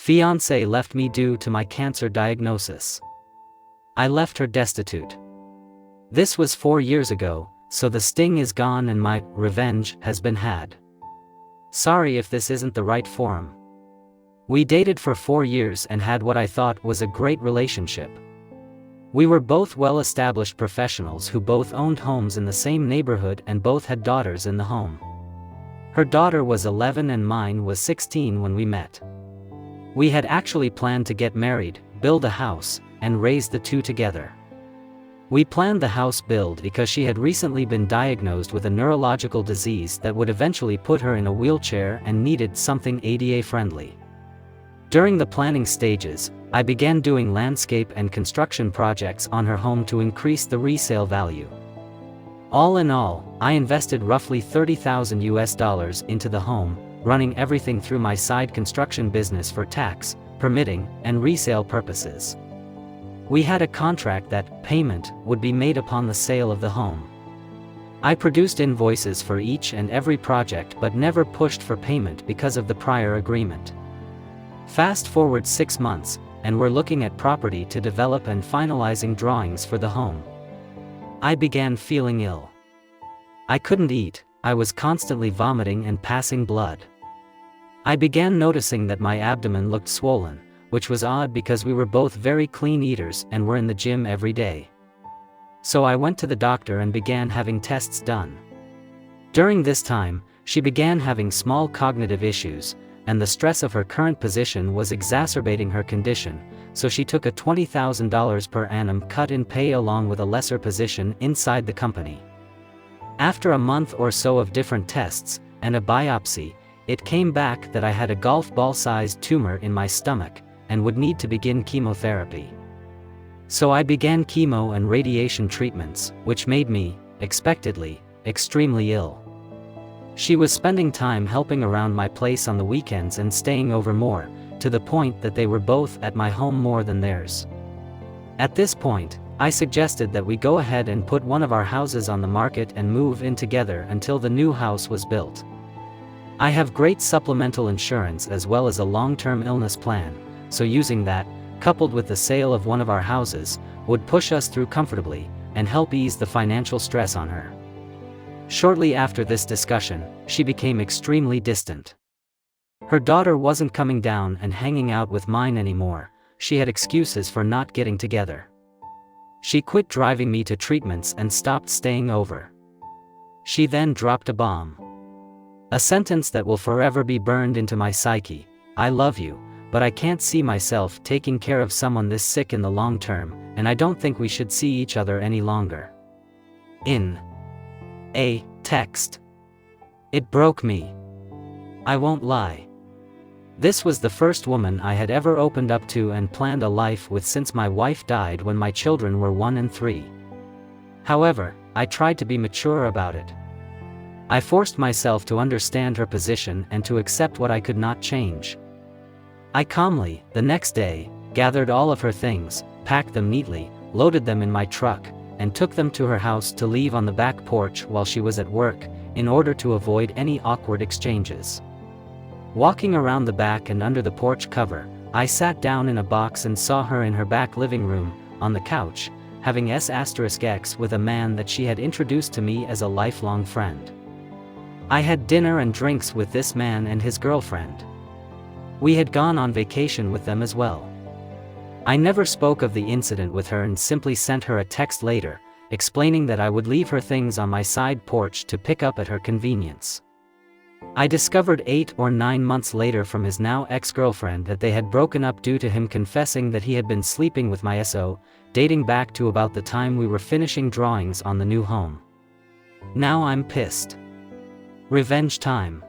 Fiance left me due to my cancer diagnosis. I left her destitute. This was 4 years ago, so the sting is gone and my revenge has been had. Sorry if this isn't the right forum. We dated for 4 years and had what I thought was a great relationship. We were both well-established professionals who both owned homes in the same neighborhood and both had daughters in the home. Her daughter was 11 and mine was 16 when we met. We had actually planned to get married, build a house, and raise the two together. We planned the house build because she had recently been diagnosed with a neurological disease that would eventually put her in a wheelchair and needed something ADA-friendly. During the planning stages, I began doing landscape and construction projects on her home to increase the resale value. All in all, I invested roughly $30,000 into the home, running everything through my side construction business for tax, permitting, and resale purposes. We had a contract that payment would be made upon the sale of the home. I produced invoices for each and every project but never pushed for payment because of the prior agreement. Fast forward 6 months, and we're looking at property to develop and finalizing drawings for the home. I began feeling ill. I couldn't eat, I was constantly vomiting and passing blood. I began noticing that my abdomen looked swollen, which was odd because we were both very clean eaters and were in the gym every day. So I went to the doctor and began having tests done. During this time, she began having small cognitive issues, and the stress of her current position was exacerbating her condition, so she took a $20,000 per annum cut in pay along with a lesser position inside the company. After a month or so of different tests, and a biopsy, it came back that I had a golf ball-sized tumor in my stomach, and would need to begin chemotherapy. So I began chemo and radiation treatments, which made me, expectedly, extremely ill. She was spending time helping around my place on the weekends and staying over more, to the point that they were both at my home more than theirs. At this point, I suggested that we go ahead and put one of our houses on the market and move in together until the new house was built. I have great supplemental insurance as well as a long-term illness plan, so using that, coupled with the sale of one of our houses, would push us through comfortably, and help ease the financial stress on her. Shortly after this discussion, she became extremely distant. Her daughter wasn't coming down and hanging out with mine anymore, she had excuses for not getting together. She quit driving me to treatments and stopped staying over. She then dropped a bomb. A sentence that will forever be burned into my psyche: I love you, but I can't see myself taking care of someone this sick in the long term, and I don't think we should see each other any longer. In a text. It broke me. I won't lie. This was the first woman I had ever opened up to and planned a life with since my wife died when my children were 1 and 3. However, I tried to be mature about it. I forced myself to understand her position and to accept what I could not change. I calmly, the next day, gathered all of her things, packed them neatly, loaded them in my truck, and took them to her house to leave on the back porch while she was at work, in order to avoid any awkward exchanges. Walking around the back and under the porch cover, I sat down in a box and saw her in her back living room, on the couch, having S*X with a man that she had introduced to me as a lifelong friend. I had dinner and drinks with this man and his girlfriend. We had gone on vacation with them as well. I never spoke of the incident with her and simply sent her a text later, explaining that I would leave her things on my side porch to pick up at her convenience. I discovered 8 or 9 months later from his now ex-girlfriend that they had broken up due to him confessing that he had been sleeping with my SO, dating back to about the time we were finishing drawings on the new home. Now I'm pissed. Revenge time.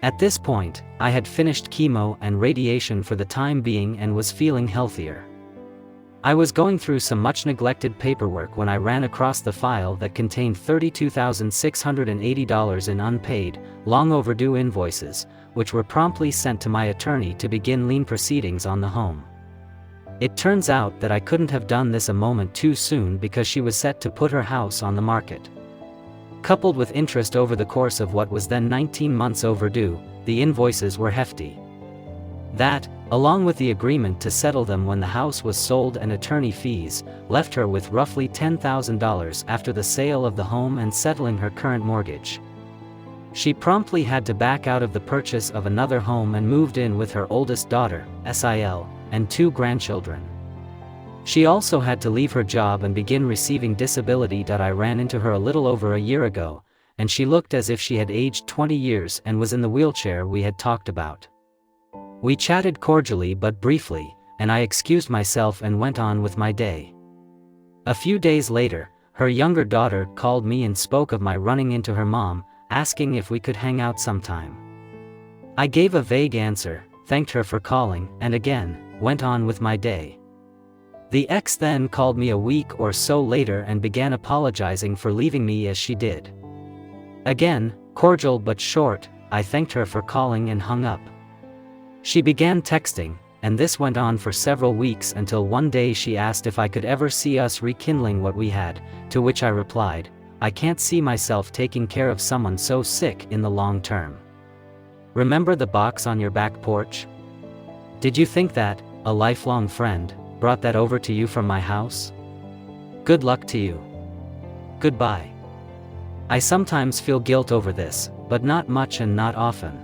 At this point, I had finished chemo and radiation for the time being and was feeling healthier. I was going through some much neglected paperwork when I ran across the file that contained $32,680 in unpaid, long overdue invoices, which were promptly sent to my attorney to begin lien proceedings on the home. It turns out that I couldn't have done this a moment too soon because she was set to put her house on the market. Coupled with interest over the course of what was then 19 months overdue, the invoices were hefty. That, along with the agreement to settle them when the house was sold and attorney fees, left her with roughly $10,000 after the sale of the home and settling her current mortgage. She promptly had to back out of the purchase of another home and moved in with her oldest daughter, Sil, and 2 grandchildren. She also had to leave her job and begin receiving disability. I ran into her a little over a year ago, and she looked as if she had aged 20 years and was in the wheelchair we had talked about. We chatted cordially but briefly, and I excused myself and went on with my day. A few days later, her younger daughter called me and spoke of my running into her mom, asking if we could hang out sometime. I gave a vague answer, thanked her for calling, and again, went on with my day. The ex then called me a week or so later and began apologizing for leaving me as she did. Again, cordial but short, I thanked her for calling and hung up. She began texting, and this went on for several weeks until one day she asked if I could ever see us rekindling what we had, to which I replied, I can't see myself taking care of someone so sick in the long term. Remember the box on your back porch? Did you think that, a lifelong friend, brought that over to you from my house? Good luck to you. Goodbye. I sometimes feel guilt over this, but not much and not often.